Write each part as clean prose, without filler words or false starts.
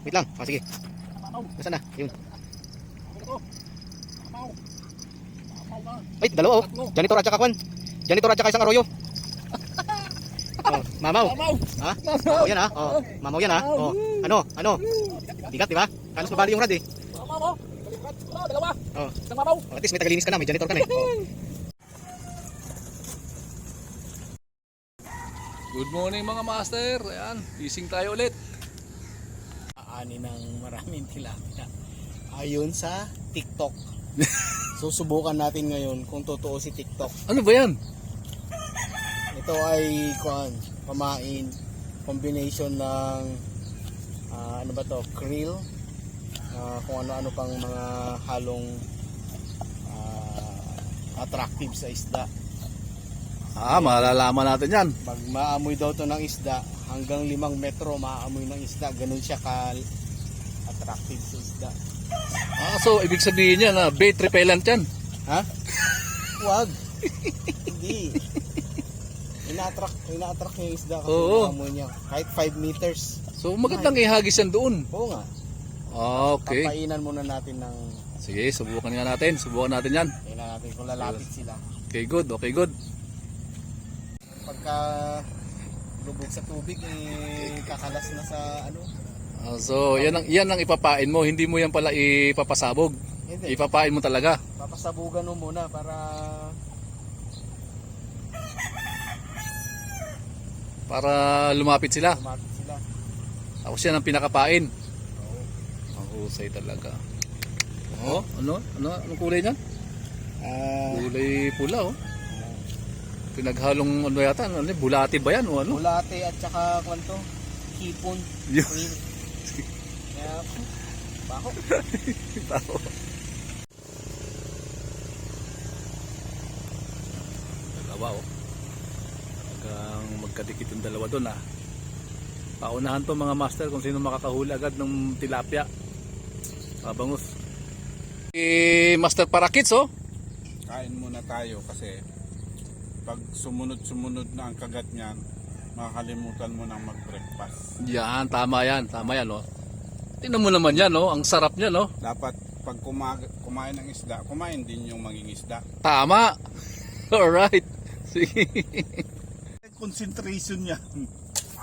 Wait lang. Sige. Nasaan na? Yun. Ay, dalawa oh. Janitor at saka kwan. Janitor at saka isang arroyo. Oh, mamaw. Ha? Mamaw yan ha. Oh, mamaw yan ha. Oh, ano? Bigat, di ba? Halos mabali yung rad eh. Mamaw. Dalawa. Oh. Isang mamaw. At least may tagalinis ka na, may janitor ka na eh. Oh. Good morning mga master. Ayan, fishing tayo ulit. Ani ng maraming tilapia. Ayon sa TikTok. Susubukan natin ngayon kung totoo si TikTok. Ano ba yan? Ito ay pamain, combination ng ano ba to, krill, kung ano-ano pang mga halong attractive sa isda. Malalaman natin yan. Pag maamoy daw to ng isda, hanggang 5 metro maamoy ng isda, ganun siya ka attractive sa isda. So ibig sabihin yan, bait repellent yan. Ha? Wag. Hindi. Ina-attract niya yung isda kasi maamoy niya. Kahit 5 meters. So magandang ihagis yan doon. Oo nga. Okay. Papainan muna natin ng... Sige, subukan natin yan. Tingnan natin kung lalapit sila. Okay, good. Pagka lubog sa tubig, kakalas na sa ano. So yan ang ipapain mo, hindi mo yan pala ipapasabog. Hindi. Ipapain mo talaga. Papasabugan mo muna Para lumapit sila. lumapit sila. Tapos yan ang pinakapain. Oo. Ang husay talaga. Oh, anong kulay niyan? Kulay pula oh. Pinaghalong ano yata, bulati ba yan o ano? Bulate at saka kwanto, hipon. Yun. Kaya, bako. Dalawa oh. Hanggang magkadikit yung dalawa doon ah. Paunahan to mga master kung sino makakahuli agad ng tilapia. Bangus. Master Parakits oh. Kain muna tayo kasi pag sumunod-sumunod na ang kagat niyan, makakalimutan mo nang mag-breakfast. Yan, tama yan oh. Tingnan mo naman yan oh, ang sarap niya no. Dapat pag kumain ng isda, kumain din yung maging isda. Tama. Alright. Sige. Concentration niya.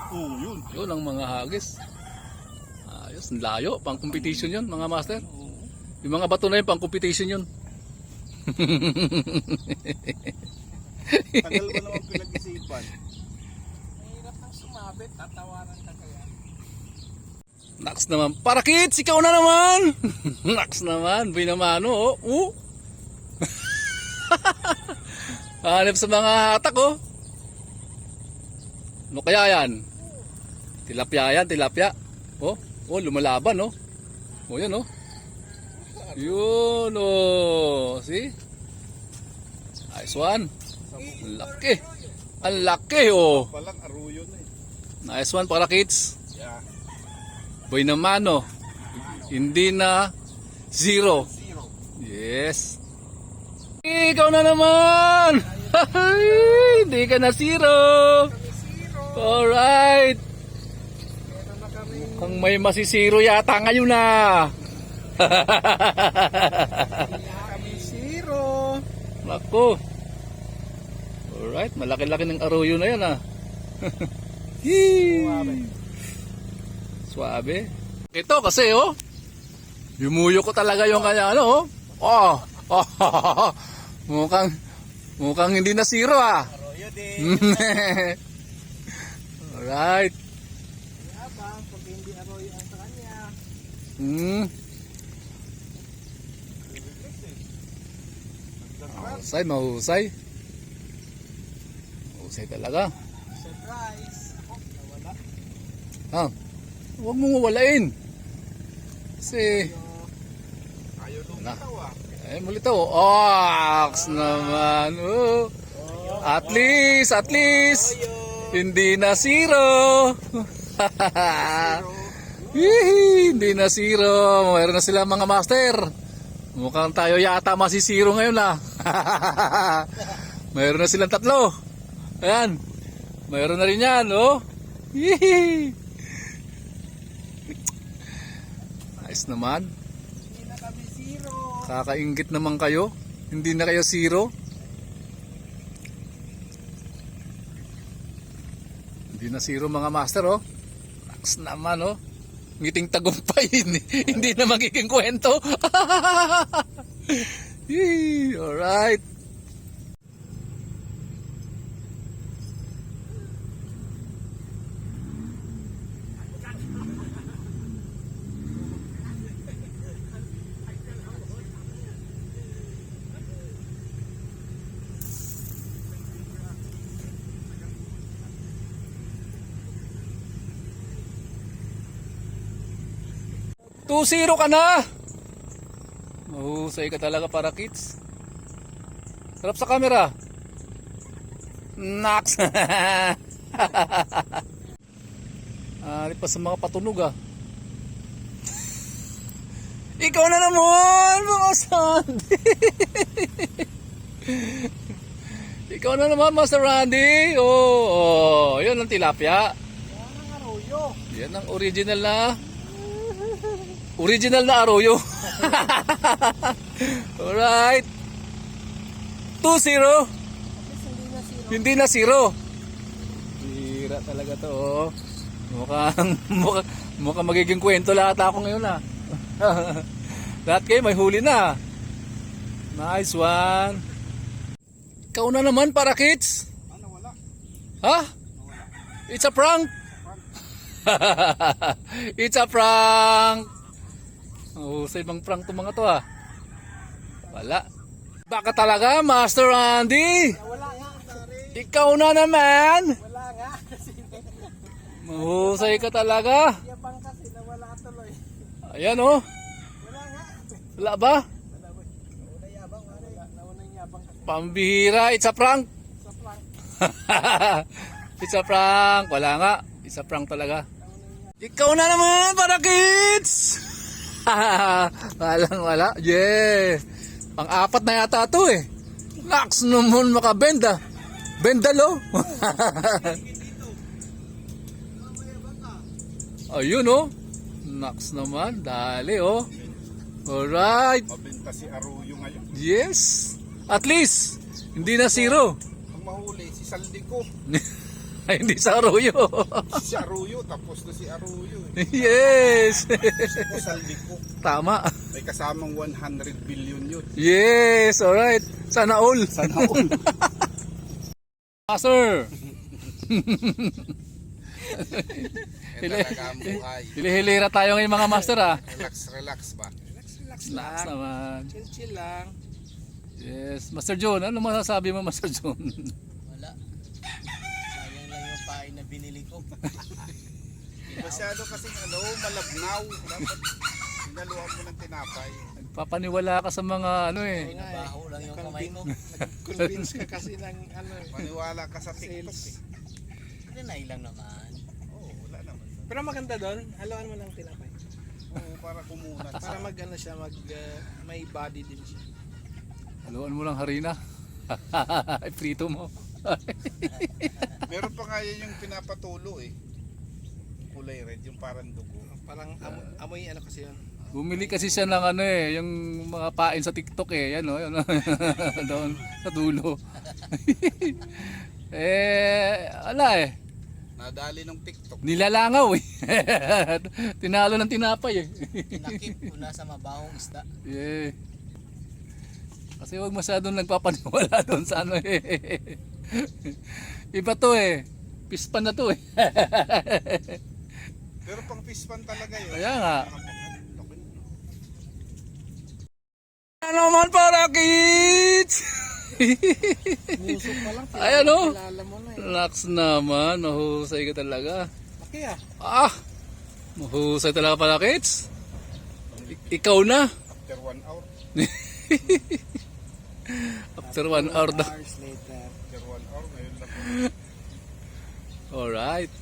Oh, yun. Yun ang mga hagis. Ayos, ang layo. Pang competition yun mga master. Yung mga bato na yun, pang competition yun. Tagal mo naman pinag-isipan. Mahirap kang sumabit, tatawanan ka kaya. Naks naman. Parakits, ikaw na naman. Naks naman. Binamano oh. Hanap sa mga atak oh. Ano kaya yan? Tilapia. Oh, lumalaban oh. Oh, yan oh. Yun oh. See? Nice one. Ang laki oh. Palang aruyo na eh. Nice one para kids. Yeah. Boy naman oh. Hindi na zero. Yes. Ikaw na naman. Hindi ka na zero. Alright. Mukhang may masisiro yata ngayon na. Kami zero. Nako. Alright, malaki-laki ng arroyo na yan ah. Suabe. Ito kasi oh. Yumuyo ko talaga yung kanya ano oh. Mukhang hindi na zero ah. Arroyo din. Alright. Abang, pag hindi arroyo ang sa kanya. Mahusay. Mahusay talaga. Surprise. Nawala. Huwag mong wawalain. Kasi Ayaw lumitaw ah. mulitaw. Aks naman. Oh. At least hindi na zero. Hindi na zero. Mayroon na sila mga master. Mukhang tayo yata masisiro ngayon ah. Mayroon na silang 3. Ayan. Mayroon na rin yan oh. Ayos naman. Hindi na kami zero. Kakaingit naman kayo. Hindi na kayo zero. Hindi na zero mga master oh. Naks naman oh. Ngiting tagumpay. Hindi na magiging kwento. Alright. Two-zero ka na. Mahusay ka talaga para kids. Sarap sa camera. Naks. Ari pa sa mga patunog ah. Ikaw na naman mga Sandy. Ikaw na naman Master Randy. Oh, yun ang tilapia. Yan ang arroyo. Yan ang original na arroyo. Alright. 2-0. Hindi na zero. Bira talaga to oh. Mukhang magiging kwento lahat ako ngayon ah. Lahat kayo may huli na. Nice one. Ikaw na naman para kids. Wala. Ha? It's a prank. It's a prank. Oh, sa ibang prank to mga to ah. Wala. Baka talaga, Master Randy. Wala nga. Sorry. Ikaw na naman. Wala nga. Kasi Mahusay ka talaga. yabang kasi nawala tuloy. Ayan oh. Wala nga. Wala ba? Wala boy. Nawala yabang. Nawala yabang kasi Pambihira, it's a prank. sa plank. It's a prank. Wala nga. It's a prank talaga. Ikaw na naman para kids. Wala. Yeah. Pang-apat na yata to eh. Naks naman makabenda. Bendalo. Ayun oh. Naks naman. Dali oh. Alright. Mabenta si Arroyo ngayon. Yes. At least. Hindi na zero. Ang mahuli, si Saldico. Ay, hindi sa arroyo. Si Arroyo, tapos na si Arroyo. Yes. Si Saldico. Tama. May kasamang 100 billion yun. Yes. Alright. Sana all. Sana all. Master. Yan talaga ang buhay. Hili-hilira tayo ngayon mga master ah. Relax ba? Relax Relax lang. naman. Chill lang. Yes. Master John, ano masasabi mo Master John? Wala. Sayang lang yung pain na binili ko. Masyado kasing malabnaw. Dapat sinaluan mo ng tinapay. Papaniwala ka sa mga ano eh. Nabaho lang yung kamay ko. Convince ka kasi ng Maniwala ka sa TikTok eh. Trinay lang naman. Oo, wala naman. Pero maganda doon, haluan mo ng tinapay. Oo, para kumunat Para sa... mag ano siya, may body din siya. Haluan mo lang harina. Prito mo. Meron pa nga yan yung pinapatulo eh. Kulay red, yung parang dugo. Parang amoy ano kasi yun. Bumili kasi siya ng ano eh, yung mga pain sa TikTok eh. Yan o, yan o. Doon, sa dulo. Ala eh. Nadali ng TikTok. Nilalangaw eh. Tinalo ng tinapay eh. Nakip ko na sa mabahong isda. Yeah. Kasi wag masyadong nagpapaniwala doon sa ano eh. Iba to eh. Pispan na to eh. Pero pang pispan talaga yun. Kaya nga. Ano naman para kids? Musok pa lang. Ayan o. Kilala mo na eh. Relax naman. Mahusay ka talaga. Laki ah. Ah! Mahusay talaga pala kids. Ikaw na. After 1 hour. After 1 hour daw. Hours later. After 1 hour, ngayon lang. Alright.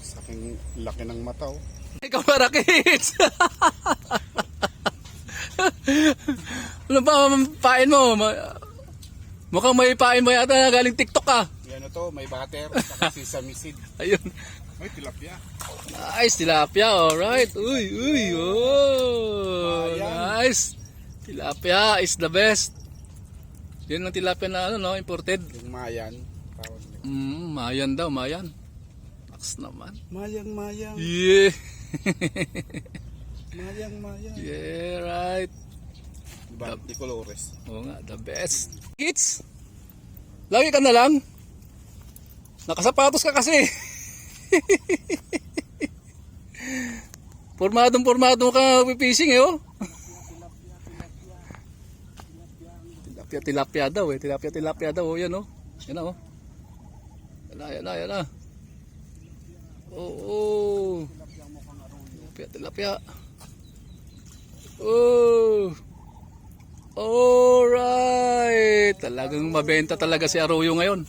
Saking laki ng mata oh. Ikaw para kids. Ano ba pain mo? Mukhang may pain mo yata na galing TikTok ah. Yan to, may butter, saka sesame seed. Ayun. May tilapia. Nice, tilapia. Alright. Uy, uy. Oh, nice. Tilapia is the best. Yan ang tilapia na ano, no, imported. Yung mayan. Tawag nila. Mayan daw, mayan. Naks naman. Mayang. Yeah. Mayang. Yeah, right. Diba? Di Colores. Oo nga, the best. Kids, lagi ka na lang. Nakasapatos ka kasi. Pormadong ka fishing eh, oh. Tilapia daw eh. Tilapia daw, oh. Yan, oh. Yan na, oh. Yan na. Oh. Tilapia. Oh. Alright. Talagang mabenta talaga si Arroyo ngayon.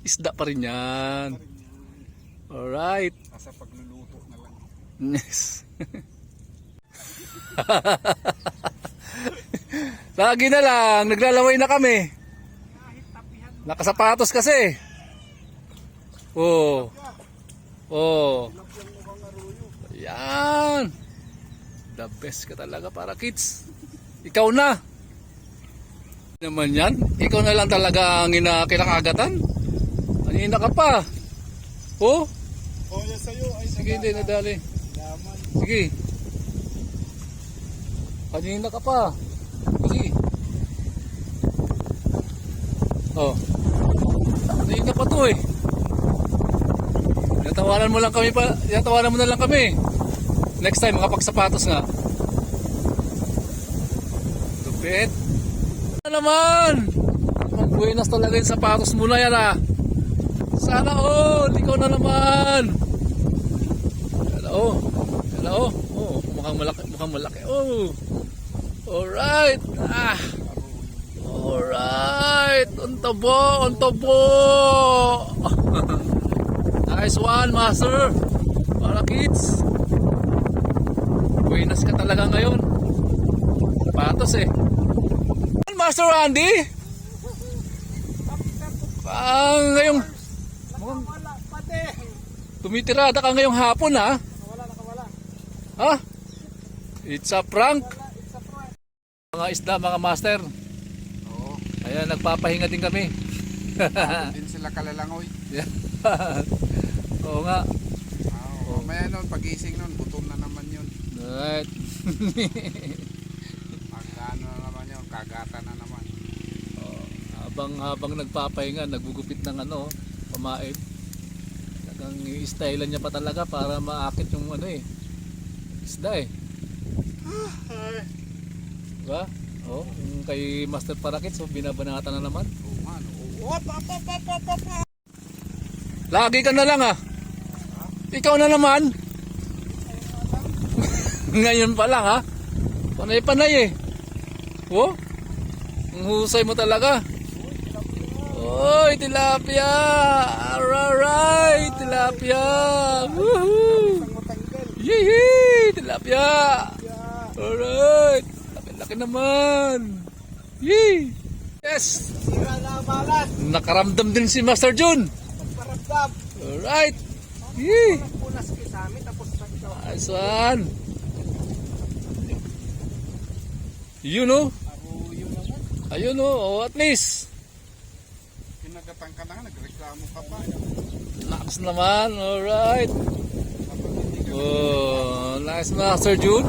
Isda pa rin yan. Alright. Asa pagluluto na lang. Yes. Lagi na lang. Naglalaway na kami. Nakasapatos kasi. Oh. Yan. The best ka talaga para kids. Ikaw na. Naman yan. Ikaw na lang talaga ang kinakagatan. Kanina ka pa. Oh. Oh, yan sa'yo. Ay, Sige, hindi nadali. yaman. Sige. Kanina ka pa. Sige. Oh. Kanina pa to eh. Tinatawanan mo na lang kami. Next time, makapagsapatos nga. Lupit. Ano naman? Magbuenas talaga yung sapatos mo na yan ah. Sana all. Ikaw na naman. Yan oh. Oh, mukhang malaki. Oh. Alright. Alright. Untobo. Nice one, master. Para kids. Buenas ka talaga ngayon. Sapatos eh. Master Randy. Ngayong tumitirada ka ngayong hapon ha? Ha? It's a prank. Mga isda, mga master. Oo. Ayan, nagpapahinga din kami. Din sila kalalangoy. Oo nga. Mamaya nun, pagising nun, gutom na naman yun. Right. Magkano na naman yun, kagata na naman. Habang nagpapahinga, naggugupit ng pamaib. Talagang i-stylean niya pa talaga para maakit yung isda eh. Diba? Oh, yung kay Master Parakit, so binabanatan na naman. Oo nga, no. Lagi ka na lang ah. Ikaw na naman. Ngayon pa lang ha. Panay-panay eh. Oh? Ang husay mo talaga. Oy, tilapia. Alright, tilapia. Woohoo. Yee, tilapia. Alright. Laki naman. Yee. Yes. Nakaramdam din si Master Jun. Alright. Yee. Nice one. You know? Ayun oh, at least. Pinagatan ka na, nagreklamo ka pa. Nice naman, alright. Oh, nice Master Jun.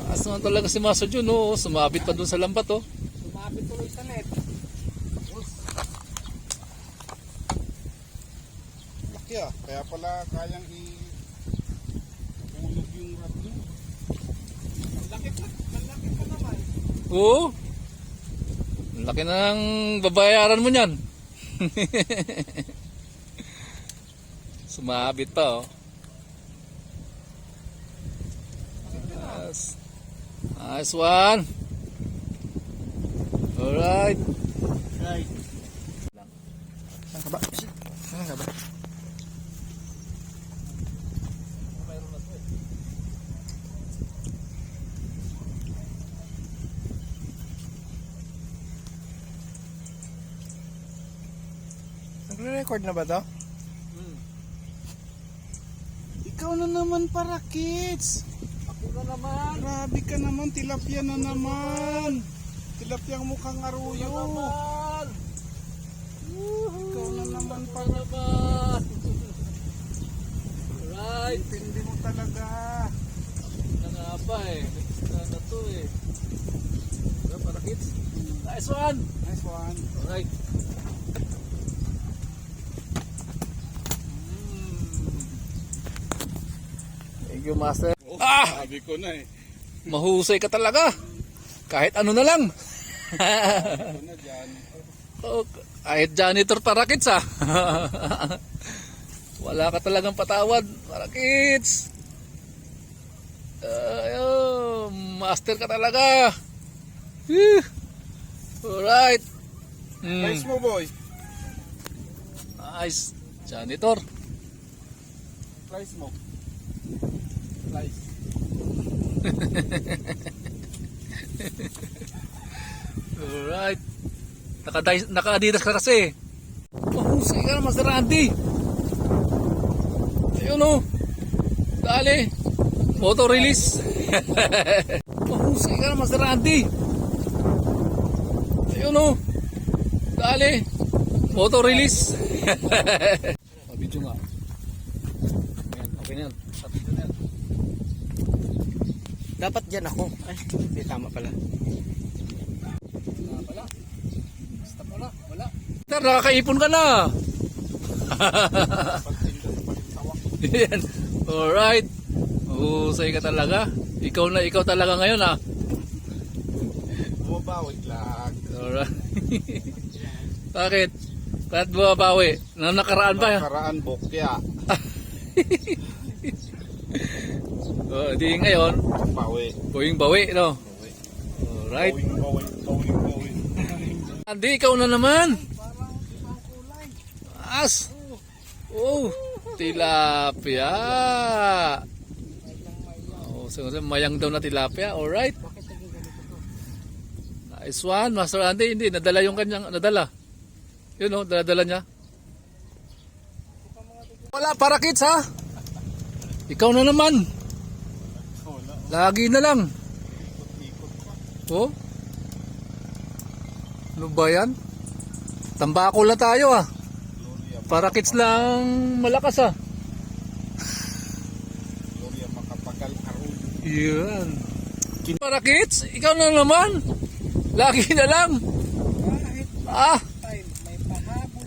Nice naman talaga si Master Jun, oh. Sumabit pa dun sa lambat, oh. Sumabit tuloy sa net. Laki ah, kaya pala kayang i-ulog yung rod mo. Malaki pa naman. Oo. Ang laki na ng babayaran mo niyan. Sumabit pa, oh. Yes. Nice one. Alright. Right. Saan ka ba? Nagre-record na ba to? Ikaw na naman para kids. Ako na naman. Grabe ka naman, tilapia na naman. Tilapia ang mukhang aruyo. Naman. Ikaw na naman para. Naman. Right. Hindi mo talaga. Na nga ba eh. Na to eh. Diba, para kids? Nice one. Nice one. Alright. Thank you, Master. Sabi ko na eh. Mahusay ka talaga. Kahit ano na lang. Ito na dyan. Oh, kahit janitor para kids ah. Wala ka talagang patawad para kids. Master ka talaga. Alright. Nice mo, boy. Nice. Janitor. Slice mo. Slice. Alright. Naka-Adidas ka kasi. Mahusay ka naman si Randy. Ayun o. Dali. Auto release. Mahusay ka naman si Randy. Ayun o. Dali. Auto release. Video nga. Ayan, okay na yan. Video na yan. Dapat dyan ako. Ay, hindi tama pala. Wala. Basta wala. Wala. Nakakaipon ka na. Yan. Alright. Husay ka talaga. Ikaw talaga ngayon ah. Bumabawit lang. Alright. Bakit? Bakit bumabawi? Nakaraan pa yan? Nakaraan bokya. Di ngayon, Bawi. buwing bawi, no? Alright. Bawi. Andy, ikaw na naman. As. Oh, tilapia. Oh, so mayang daw na tilapia. Alright. Nice one, Master Andy. Hindi, nadala yung kanyang, nadala. Yun o, dala niya. Wala, para kids ha. Ikaw na naman. Lagi na lang. Oh. Ano ba yan? Tambako lang tayo ah. Para kids lang malakas ah. Gloria makapagal aruyo. Yan. Para kids, ikaw na naman. Lagi na lang. Ah.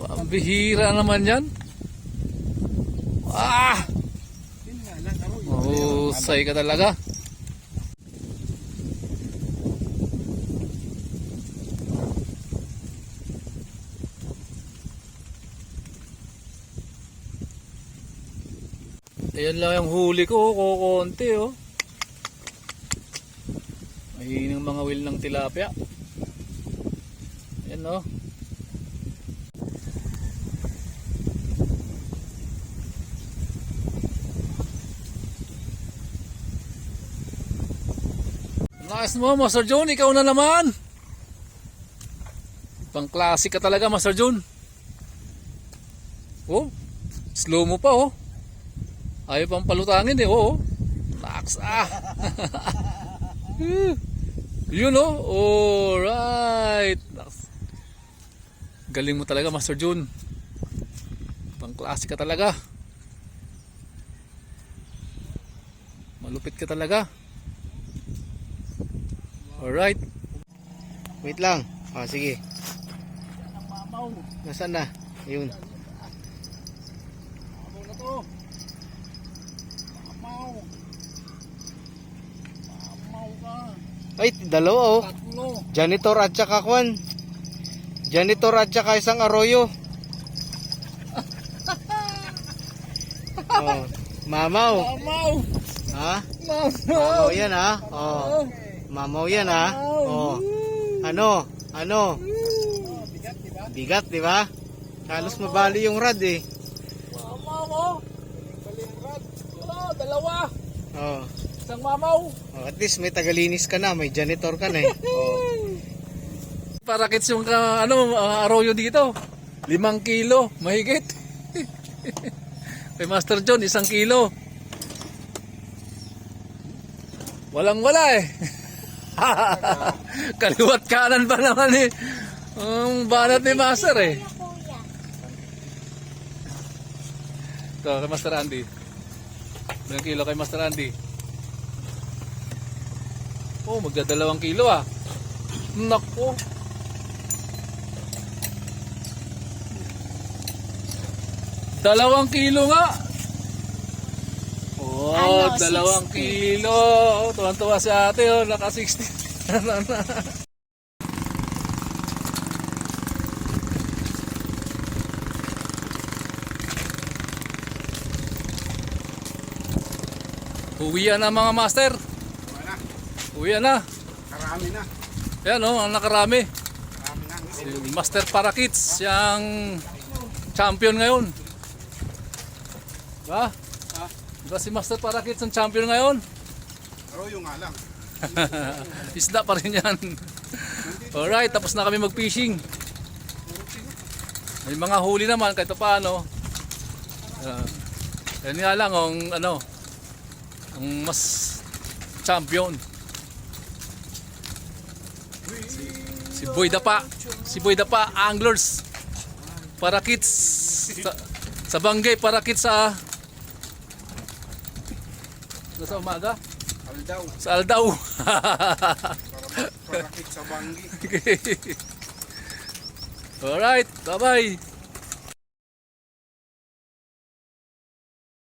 Pambihira naman yan. Ah. Mahusay ka talaga. Ayan lang yung huli ko, kukunti oh. Mahihinang mga will ng tilapia. Ayan oh. Nice mo, Master John, ikaw na naman. Pang classic ka talaga, Master John. Oh, slow mo pa oh. Ayaw pang palutangin eh, oh. Naks ah. Yun oh, alright. Galing mo talaga, Master John. Pang classic ka talaga. Malupit ka talaga. Alright. Wait lang. Ah, sige. Nasaan na? Ayun. Ako na to. Mamaw ka. Ay, dalawa oh. Tatlo. Janitor at saka kwan. Janitor at saka isang arroyo. Oh, mamaw. Mamaw. Ha? Mamaw. Mamaw yan ha. Oh. Mamaw yan ha. Oh. Ano? Ano? Bigat, diba? Bigat, di ba? Halos mabali yung rod eh. Mamaw mo. Balimrad. Oh, dalawa. Oh. Isang mamaw. Oh, at least may tagalinis ka na, may janitor ka na eh. Oh. Para kits yung arroyo dito. 5 kilo, mahigit. Kay Master John, 1 kilo. Walang wala eh. Kaliwat kanan ba naman eh. Ang banat ni Master eh. Ito, kay Master Andy. Ilang kilo kay Master Andy? Oh, magdadalawang kilo ah. Nako. Dalawang kilo nga. Oh, Ano, 2 kilo. Tuwan-tuwa si ate, oh, naka 60. Uwian na mga master. Wala. Uwian na. Karami na. Yan oh, ang nakarami. Karami na. Si Master Para Kids, siyang champion ngayon. Diba? Diba si Master Para Kids ang champion ngayon? Arroyo nga lang. Isda pa rin yan. Alright, tapos na kami mag-fishing. May mga huli naman kahit paano. Yan nga lang ang ano, ang mas champion. Si Boy Dapa. Si Boy Dapa Anglers. Para Kids. Sa Banggay Para Kids sa sa umaga. Aldaw. Sa Aldaw. Para kit sa banggi. Alright, bye-bye.